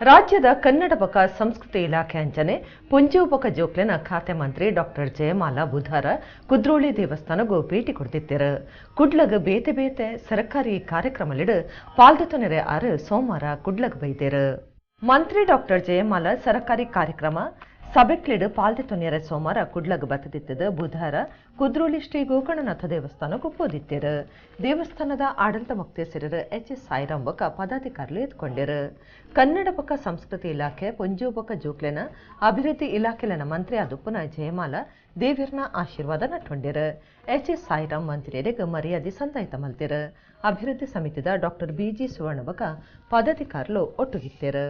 ರಾಜ್ಯದ ಕನ್ನಡ ಬಕ ಸಂಸ್ಕೃತಿ ಇಲಾಖೆ ಅಂಚನೆ ಪುಂಜುಬಕ ಜೋಕ್ಲೆನ ಖಾತೆ ಮಂತ್ರಿ ಡಾಕ್ಟರ್ ಜಯಮಾಲ ಬುಧವಾರ ಕುದ್ರೋಳಿ ದೇವಸ್ಥಾನಗೂ ಭೇಟಿ ಕೊಡ್ತಿದ್ದಾರೆ. ಕುಡ್ಲಗ್ ಬೇತೆ ಬೇತೆ ಸರ್ಕಾರಿ ಕಾರ್ಯಕ್ರಮಲಿಡ್ ಪಾಲ್ದೊತೊನೆರೆ ಆರು ಸೋಮವಾರ ಕುಡ್ಲಗ್ ಬೈದೇರು. ಮಂತ್ರಿ ಡಾಕ್ಟರ್ ಜಯಮಾಲ ಸರ್ಕಾರಿ ಕಾರ್ಯಕ್ರಮ ಸಭೆಕ್ಲಿಡ್ ಪಾಲ್ದೊತೊನೆರೆ ಸೋಮವಾರ ಕುಡ್ಲಗ್ ಬತ್ತದಿತ್ತದ ಬುಧವಾರ ಕುದ್ರೋಳಿ ಶ್ರೀ ಗೋಕರ್ಣನಾಥ ದೇವಸ್ಥಾನಕ್ಕೂ ಪೋದಿತ್ತೇರು. ದೇವಸ್ಥಾನದ ಆಡಳಿತ ಮುಕ್ತೇಸರರು ಎಚ್.ಎಸ್. ಸಾಯಿರಾಮ್ ಬಕ ಪದಾಧಿಕಾರಿಗಳು ಎತ್ಕೊಂಡರು. ಕನ್ನಡ ಬಕ ಸಂಸ್ಕೃತಿ ಇಲಾಖೆ ಪುಂಜುಬಕ ಜೋಕ್ಲೆನ ಅಭಿವೃದ್ಧಿ ಇಲಾಖೆಲನ ಮಂತ್ರಿ ಆದುಪ್ಪುನ ಜಯಮಾಲ ದೇವ್ಯರ್ನ ಆಶೀರ್ವಾದ ನಟ್ಕೊಂಡರು. ಎಚ್.ಎಸ್. ಸಾಯಿರಾಮ್ ಮಂತ್ರಿಯರಿಗೆ ಮರ್ಯಾದೆ ಸಂದಾಯಿತ ಮಲ್ತಿರು. ಅಭಿವೃದ್ಧಿ ಸಮಿತಿದ ಡಾಕ್ಟರ್ ಬಿ.ಜಿ. ಸುವರ್ಣ ಬಕ ಪದಾಧಿಕಾರಿಗಳು ಒಟ್ಟುಗಿತ್ತೇರು.